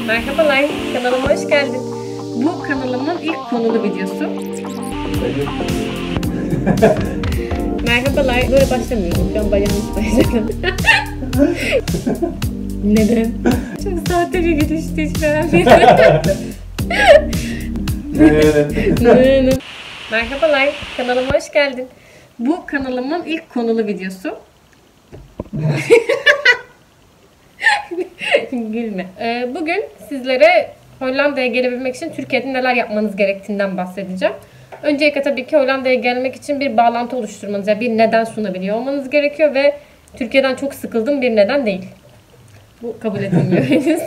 Merhabalar, kanalıma hoş geldin. Bu kanalımın ilk konulu videosu. Merhabalar, böyle başlamıyorum. Şu an bacağımı tutacağım. Neden? Çok sahte bir gülüştü hiç beğenmedim. Merhabalar, kanalıma hoş geldin. Bu kanalımın ilk konulu videosu. Gülme. Bugün sizlere Hollanda'ya gelebilmek için Türkiye'de neler yapmanız gerektiğinden bahsedeceğim. Öncelikle tabii ki Hollanda'ya gelmek için bir bağlantı oluşturmanız, yani bir neden sunabiliyor olmanız gerekiyor ve Türkiye'den çok sıkıldım bir neden değil. Bu kabul edilmiyor henüz.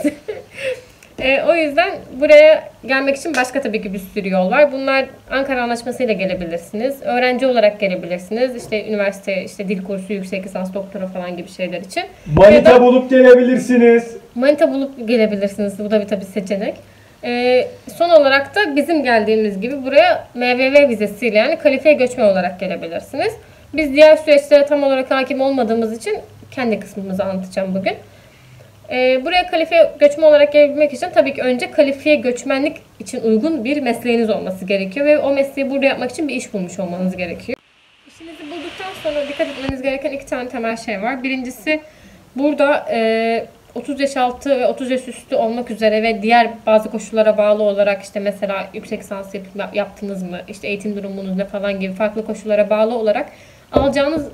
O yüzden buraya gelmek için başka tabii ki bir sürü yol var. Bunlar Ankara Anlaşması ile gelebilirsiniz. Öğrenci olarak gelebilirsiniz. İşte üniversite, işte dil kursu, yüksek lisans, doktora falan gibi şeyler için. Manita bulup gelebilirsiniz. Manita bulup gelebilirsiniz. Bu da bir tabii seçenek. Son olarak da bizim geldiğimiz gibi buraya MVV vizesiyle, yani kalifiye göçmen olarak gelebilirsiniz. Biz diğer süreçlere tam olarak hakim olmadığımız için kendi kısmımızı anlatacağım bugün. Buraya kalifiye göçmen olarak gelebilmek için tabii ki önce kalifiye göçmenlik için uygun bir mesleğiniz olması gerekiyor ve o mesleği burada yapmak için bir iş bulmuş olmanız gerekiyor. İşinizi bulduktan sonra dikkat etmeniz gereken iki tane temel şey var. Birincisi, burada 30 yaş altı ve 30 yaş üstü olmak üzere ve diğer bazı koşullara bağlı olarak, işte mesela yüksek lisans yaptınız mı, işte eğitim durumunuz ne falan gibi farklı koşullara bağlı olarak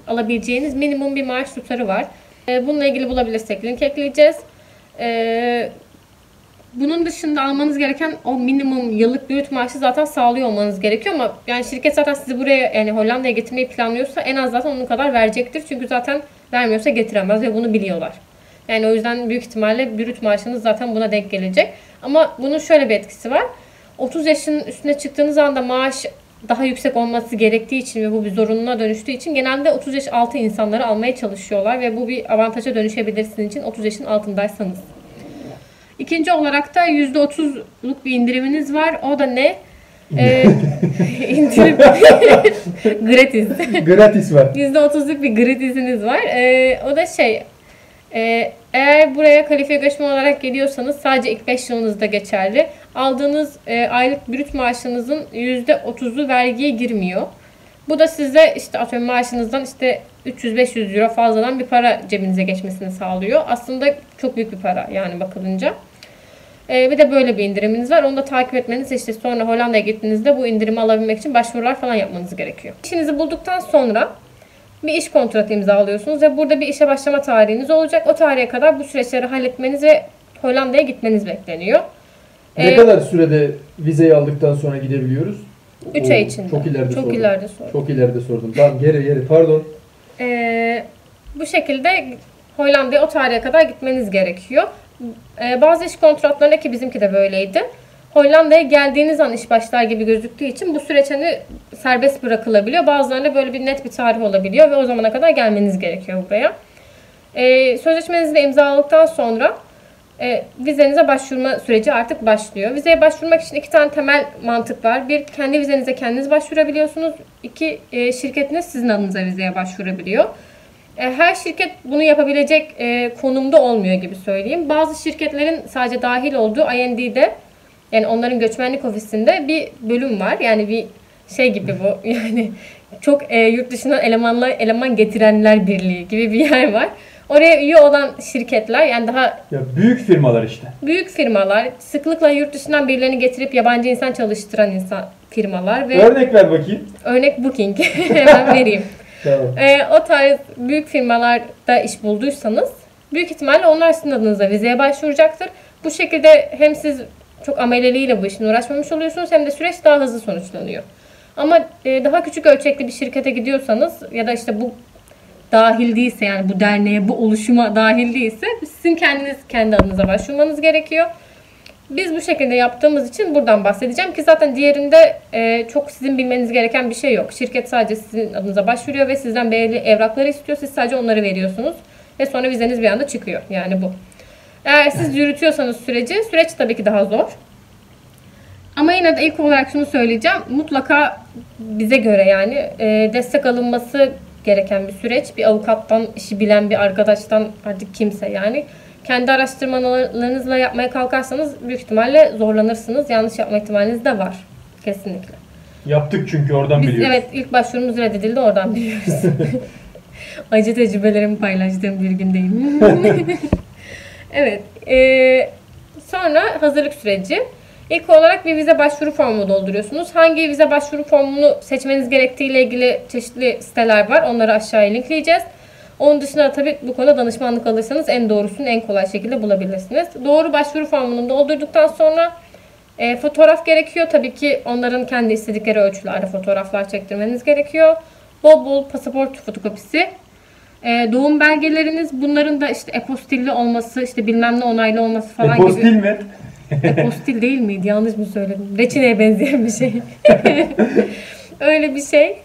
alabileceğiniz minimum bir maaş tutarı var. Bununla ilgili bulabilirsek link ekleyeceğiz. Bunun dışında almanız gereken o minimum yıllık brüt maaşı zaten sağlıyor olmanız gerekiyor, ama yani şirket zaten sizi buraya, yani Hollanda'ya getirmeyi planlıyorsa en az zaten onun kadar verecektir. Çünkü zaten vermiyorsa getiremez ve bunu biliyorlar. Yani o yüzden büyük ihtimalle brüt maaşınız zaten buna denk gelecek. Ama bunun şöyle bir etkisi var. 30 yaşın üstüne çıktığınız anda maaş daha yüksek olması gerektiği için ve bu bir zorunluluğa dönüştüğü için genelde 30 yaş altı insanları almaya çalışıyorlar ve bu bir avantaja dönüşebilir sizin için 30 yaşın altındaysanız. İkinci olarak da %30'luk bir indiriminiz var. O da ne? İndirim gratis. Gratis var. %30'luk bir gratisiniz var. O da eğer buraya kalifiye göçmen olarak geliyorsanız sadece ilk 5 yılınızda geçerli. Aldığınız aylık brüt maaşınızın %30'u vergiye girmiyor. Bu da size işte atıyorum maaşınızdan işte 300-500 euro fazladan bir para cebinize geçmesini sağlıyor. Aslında çok büyük bir para yani bakılınca. Bir de böyle bir indiriminiz var. Onu da takip etmeniz, işte sonra Hollanda'ya gittiğinizde bu indirimi alabilmek için başvurular falan yapmanız gerekiyor. İşinizi bulduktan sonra bir iş kontratı imzalıyorsunuz ve burada bir işe başlama tarihiniz olacak. O tarihe kadar bu süreçleri halletmeniz ve Hollanda'ya gitmeniz bekleniyor. Ne kadar sürede vizeyi aldıktan sonra gidebiliyoruz? 3 ay içinde. Çok ileride sordum. Çok ileride sordum. Tamam, geri pardon. Bu şekilde Hollanda'ya o tarihe kadar gitmeniz gerekiyor. Bazı iş kontratlarında, ki bizimki de böyleydi, Hollanda'ya geldiğiniz an iş başlar gibi gözüktüğü için bu süreç hani serbest bırakılabiliyor. Bazılarında böyle bir net bir tarih olabiliyor ve o zamana kadar gelmeniz gerekiyor buraya. Sözleşmenizi de imzaladıktan sonra vizenize başvurma süreci artık başlıyor. Vizeye başvurmak için iki tane temel mantık var. Bir, kendi vizenize kendiniz başvurabiliyorsunuz. İki, şirketiniz sizin adınıza vizeye başvurabiliyor. Her şirket bunu yapabilecek konumda olmuyor gibi söyleyeyim. Bazı şirketlerin sadece dahil olduğu IND'de, yani onların göçmenlik ofisinde bir bölüm var. Yani bir şey gibi bu. Yani çok yurt dışından eleman getirenler birliği gibi bir yer var. Oraya üye olan şirketler, yani daha büyük firmalar işte. Büyük firmalar, sıklıkla yurt dışından birilerini getirip yabancı insan çalıştıran firmalar ve örnek ver bakayım. Örnek Booking. Hemen vereyim. Tamam. O tarz büyük firmalarda iş bulduysanız büyük ihtimalle onlar sizin adınıza vizeye başvuracaktır. Bu şekilde hem siz çok ameleliyle bu işin uğraşmamış oluyorsunuz, hem de süreç daha hızlı sonuçlanıyor. Ama daha küçük ölçekli bir şirkete gidiyorsanız ya da işte bu dahil değilse, yani bu derneğe, bu oluşuma dahil değilse sizin kendiniz kendi adınıza başvurmanız gerekiyor. Biz bu şekilde yaptığımız için buradan bahsedeceğim ki zaten diğerinde çok sizin bilmeniz gereken bir şey yok. Şirket sadece sizin adınıza başvuruyor ve sizden belirli evrakları istiyor. Siz sadece onları veriyorsunuz ve sonra vizeniz bir anda çıkıyor. Yani bu. Eğer siz yürütüyorsanız süreç tabii ki daha zor. Ama yine de ilk olarak şunu söyleyeceğim. Mutlaka bize göre yani destek alınması gereken bir süreç. Bir avukattan, işi bilen bir arkadaştan, artık kimse yani. kendi araştırmalarınızla yapmaya kalkarsanız büyük ihtimalle zorlanırsınız. Yanlış yapma ihtimaliniz de var. Kesinlikle. Yaptık çünkü oradan Biz biliyoruz. evet ilk başvurumuz reddedildi, oradan biliyoruz. Acı tecrübelerimi paylaştığım bir gündeyim. Evet. Sonra hazırlık süreci. İlk olarak bir vize başvuru formu dolduruyorsunuz. Hangi vize başvuru formunu seçmeniz gerektiği ile ilgili çeşitli siteler var. Onları aşağıya linkleyeceğiz. Onun dışında tabii bu konuda danışmanlık alırsanız en doğrusunu en kolay şekilde bulabilirsiniz. Doğru başvuru formunu doldurduktan sonra fotoğraf gerekiyor. Tabii ki onların kendi istedikleri ölçülerde fotoğraflar çektirmeniz gerekiyor. Bol bol pasaport fotokopisi. Doğum belgeleriniz, bunların da işte epostilli olması, işte bilmem ne onaylı olması falan gibi. Epostil mi? Epostil değil miydi? Yanlış mı söyledim? Reçineye benzeyen bir şey. Öyle bir şey.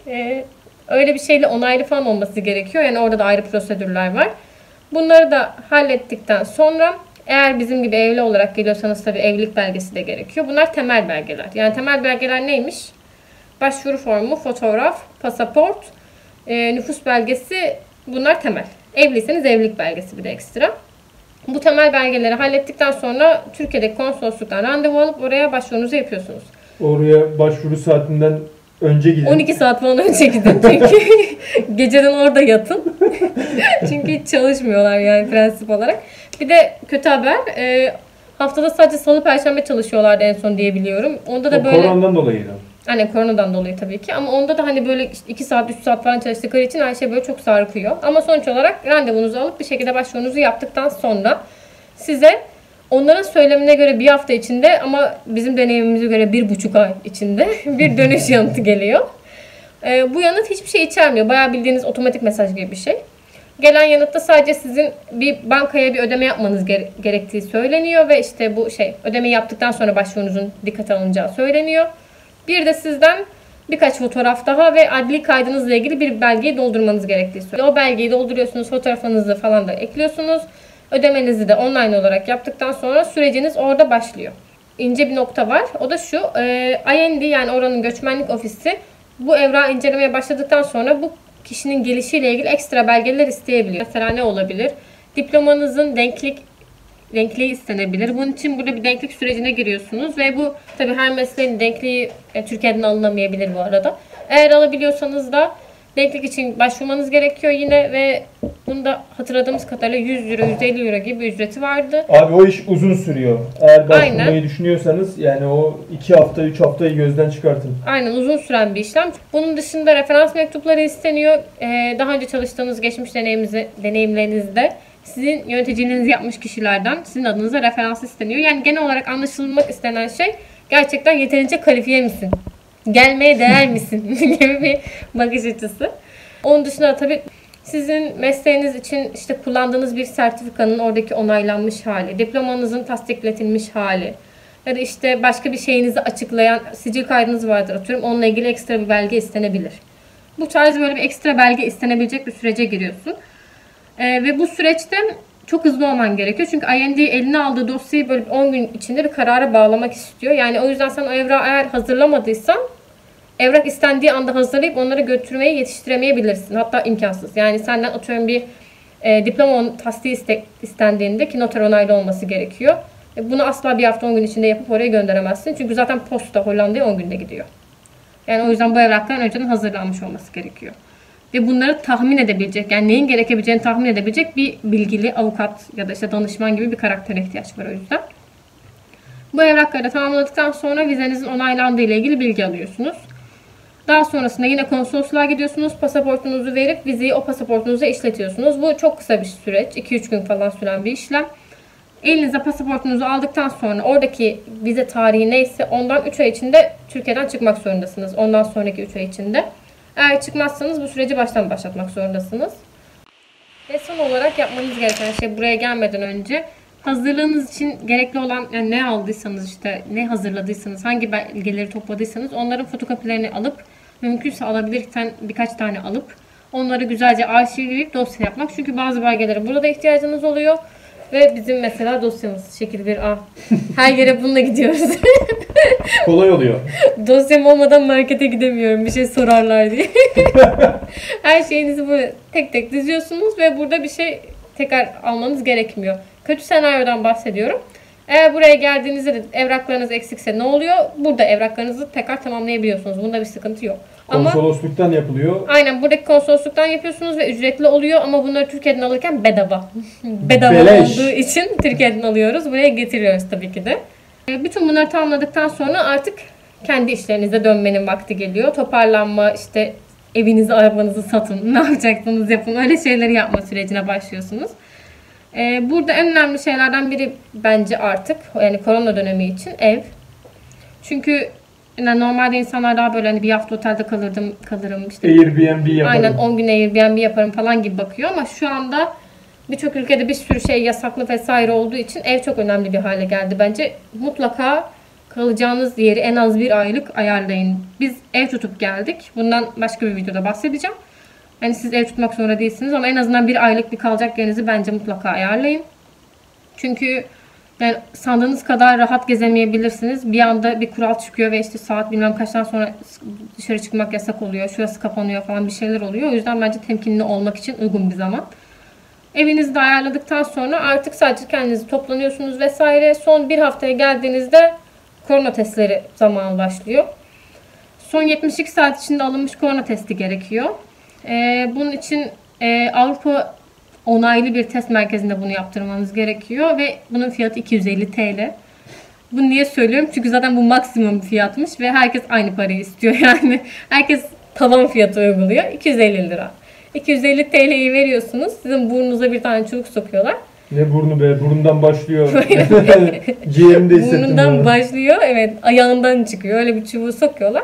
Öyle bir şeyle onaylı falan olması gerekiyor. Yani orada da ayrı prosedürler var. Bunları da hallettikten sonra eğer bizim gibi evli olarak geliyorsanız tabii evlilik belgesi de gerekiyor. Bunlar temel belgeler. Yani temel belgeler neymiş? Başvuru formu, fotoğraf, pasaport, nüfus belgesi, bunlar temel. Evliyseniz evlilik belgesi bir de ekstra. Bu temel belgeleri hallettikten sonra Türkiye'deki konsolosluktan randevu alıp oraya başvurunuzu yapıyorsunuz. Oraya başvuru saatinden önce gidin. 12 saat falan önce gidin çünkü geceden orada yatın. Çünkü hiç çalışmıyorlar yani prensip olarak. Bir de kötü haber, haftada sadece salı perşembe çalışıyorlardı en son diye biliyorum. Onda da O böyle... koronadan dolayı da. Hani koronadan dolayı tabii ki, ama onda da hani böyle işte 2 saat 3 saat falan çalıştıkları için her şey böyle çok sarkıyor. Ama sonuç olarak randevunuzu alıp bir şekilde başvurunuzu yaptıktan sonra size onların söylemine göre bir hafta içinde ama bizim deneyimimize göre 1,5 ay içinde bir dönüş yanıtı geliyor. Bu yanıt hiçbir şey içermiyor. Bayağı bildiğiniz otomatik mesaj gibi bir şey. Gelen yanıtta sadece sizin bir bankaya bir ödeme yapmanız gerektiği söyleniyor ve işte bu ödemeyi yaptıktan sonra başvurunuzun dikkate alınacağı söyleniyor. Bir de sizden birkaç fotoğraf daha ve adli kaydınızla ilgili bir belgeyi doldurmanız gerektiği söyleniyor. O belgeyi dolduruyorsunuz, fotoğrafınızı falan da ekliyorsunuz. Ödemenizi de online olarak yaptıktan sonra süreciniz orada başlıyor. İnce bir nokta var. O da şu, IND yani oranın göçmenlik ofisi bu evrağı incelemeye başladıktan sonra bu kişinin gelişiyle ilgili ekstra belgeler isteyebiliyor. Mesela ne olabilir? Diplomanızın denkliği istenebilir. Bunun için burada bir denklik sürecine giriyorsunuz ve bu tabii her mesleğin denkliği Türkiye'den alınamayabilir bu arada. Eğer alabiliyorsanız da denklik için başvurmanız gerekiyor yine ve bunda hatırladığımız kadarıyla 100 euro, 150 euro gibi bir ücreti vardı. Abi o iş uzun sürüyor. Eğer başvurmayı düşünüyorsanız yani o 2 hafta 3 haftayı gözden çıkartın. Aynen, uzun süren bir işlem. Bunun dışında referans mektupları isteniyor. Daha önce çalıştığınız geçmiş deneyimlerinizde sizin yöneticiliğiniz yapmış kişilerden sizin adınıza referans isteniyor. Yani genel olarak anlaşılmak istenen şey gerçekten yeterince kalifiye misin? Gelmeye değer misin? gibi bir bakış açısı. Onun dışında tabii sizin mesleğiniz için işte kullandığınız bir sertifikanın oradaki onaylanmış hali, diplomanızın tasdikletilmiş hali ya da işte başka bir şeyinizi açıklayan sicil kaydınız vardır atıyorum. Onunla ilgili ekstra bir belge istenebilir. Bu tarz böyle bir ekstra belge istenebilecek bir sürece giriyorsun. Ve bu süreçte çok hızlı olman gerekiyor. Çünkü IND eline aldığı dosyayı böyle 10 gün içinde bir karara bağlamak istiyor. Yani o yüzden sen o evrağı eğer hazırlamadıysan evrak istendiği anda hazırlayıp onları götürmeye yetiştiremeyebilirsin. Hatta imkansız. Yani senden atıyorum bir diploma tasdiği istendiğinde ki noter onaylı olması gerekiyor. Bunu asla bir hafta 10 gün içinde yapıp oraya gönderemezsin. Çünkü zaten posta Hollanda'ya 10 günde gidiyor. Yani o yüzden bu evrakların önceden hazırlanmış olması gerekiyor. Ve bunları tahmin edebilecek, yani neyin gerekebileceğini tahmin edebilecek bir bilgili avukat ya da işte danışman gibi bir karaktere ihtiyaç var o yüzden. Bu evrakları tamamladıktan sonra vizenizin onaylandığı ile ilgili bilgi alıyorsunuz. Daha sonrasında yine konsolosluğa gidiyorsunuz. Pasaportunuzu verip vizeyi o pasaportunuza işletiyorsunuz. Bu çok kısa bir süreç. 2-3 gün falan süren bir işlem. Elinize pasaportunuzu aldıktan sonra oradaki vize tarihi neyse ondan 3 ay içinde Türkiye'den çıkmak zorundasınız. Ondan sonraki 3 ay içinde. Eğer çıkmazsanız bu süreci baştan başlatmak zorundasınız. Ve son olarak yapmanız gereken şey buraya gelmeden önce hazırlığınız için gerekli olan yani ne aldıysanız işte ne hazırladıysanız hangi belgeleri topladıysanız onların fotokopilerini alıp mümkünse alabilirsen birkaç tane alıp onları güzelce arşivleyip dosya yapmak. Çünkü bazı belgelere burada ihtiyacınız oluyor. Ve bizim mesela dosyamız şekil 1A. Her yere bununla gidiyoruz. Kolay oluyor. Dosyam olmadan markete gidemiyorum bir şey sorarlar diye. Her şeyinizi böyle tek tek diziyorsunuz ve burada bir şey tekrar almanız gerekmiyor. Kötü senaryodan bahsediyorum. Eğer buraya geldiğinizde de evraklarınız eksikse ne oluyor? Burada evraklarınızı tekrar tamamlayabiliyorsunuz. Bunda bir sıkıntı yok. Konsolosluktan yapılıyor. Aynen, buradaki konsolosluktan yapıyorsunuz ve ücretli oluyor ama bunları Türkiye'den alırken bedava. Bedava Beleş. olduğu için Türkiye'den alıyoruz. Buraya getiriyoruz tabii ki de. Bütün bunları tamamladıktan sonra artık kendi işlerinize dönmenin vakti geliyor. Toparlanma, işte evinizi, arabanızı satın, ne yapacaksınız yapın, öyle şeyleri yapma sürecine başlıyorsunuz. Burada en önemli şeylerden biri bence artık, yani korona dönemi için ev. Çünkü yani normalde insanlar daha böyle hani bir hafta otelde kalırım işte. Airbnb yaparım. Aynen 10 gün Airbnb yaparım falan gibi bakıyor ama şu anda birçok ülkede bir sürü şey yasaklı vesaire olduğu için ev çok önemli bir hale geldi bence. Mutlaka kalacağınız yeri en az bir aylık ayarlayın. Biz ev tutup geldik. Bundan başka bir videoda bahsedeceğim. Yani siz ev tutmak zorunda değilsiniz ama en azından bir aylık bir kalacak yerinizi bence mutlaka ayarlayın. Çünkü yani sandığınız kadar rahat gezemeyebilirsiniz. Bir anda bir kural çıkıyor ve işte saat bilmem kaçtan sonra dışarı çıkmak yasak oluyor. Şurası kapanıyor falan, bir şeyler oluyor. O yüzden bence temkinli olmak için uygun bir zaman. Evinizi de ayarladıktan sonra artık sadece kendinizi toplanıyorsunuz vesaire. Son bir haftaya geldiğinizde korona testleri zamanı başlıyor. Son 72 saat içinde alınmış korona testi gerekiyor. Bunun için Avrupa onaylı bir test merkezinde bunu yaptırmanız gerekiyor ve bunun fiyatı 250 TL. Bunu niye söylüyorum? Çünkü zaten bu maksimum fiyatmış ve herkes aynı parayı istiyor yani. Herkes tavan fiyatı uyguluyor. 250 lira. 250 TL'yi veriyorsunuz. Sizin burnunuza bir tane çubuk sokuyorlar. Ne burnu be? Burundan başlıyor. Ciğerimde hissettim. Burnundan başlıyor. Evet. Ayağından çıkıyor. Öyle bir çubuğu sokuyorlar.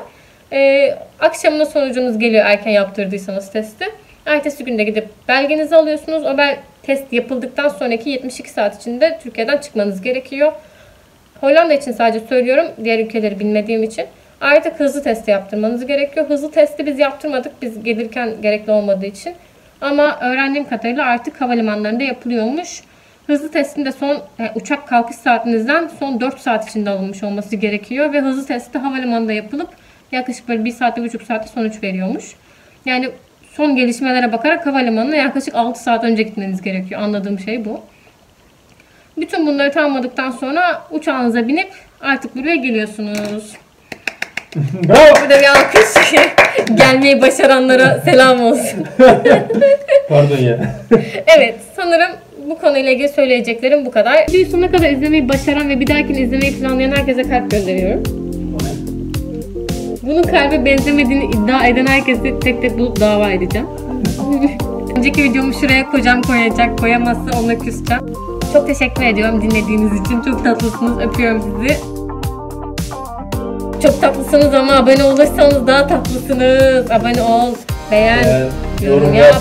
Akşamına sonucunuz geliyor erken yaptırdıysanız testi. Ertesi günde gidip belgenizi alıyorsunuz. O test yapıldıktan sonraki 72 saat içinde Türkiye'den çıkmanız gerekiyor. Hollanda için sadece söylüyorum. Diğer ülkeleri bilmediğim için. Artık hızlı testi yaptırmanız gerekiyor. Hızlı testi biz yaptırmadık. Biz gelirken gerekli olmadığı için. Ama öğrendiğim kadarıyla artık havalimanlarında yapılıyormuş. Hızlı testin de uçak kalkış saatinizden son 4 saat içinde alınmış olması gerekiyor. Ve hızlı testi de havalimanında yapılıp yaklaşık böyle 1 saatte 1,5 saatte sonuç veriyormuş. Yani son gelişmelere bakarak havalimanına yaklaşık 6 saat önce gitmeniz gerekiyor. Anladığım şey bu. Bütün bunları tamamladıktan sonra uçağınıza binip artık buraya geliyorsunuz. Bravo. Burada bir alkış. Gelmeyi başaranlara selam olsun. Pardon ya. Evet, sanırım bu konuyla ilgili söyleyeceklerim bu kadar. Videoyu sonuna kadar izlemeyi başaran ve bir dahakini izlemeyi planlayan herkese kalp gönderiyorum. Bunun kalbe benzemediğini iddia eden herkesi tek tek bulup dava edeceğim. Önceki videomu şuraya kocam koyacak. Koyamazsa onunla küseceğim. Çok teşekkür ediyorum dinlediğiniz için. Çok tatlısınız. Öpüyorum sizi. Çok tatlısınız ama abone olursanız daha tatlısınız. Abone ol, beğen, yorum yap.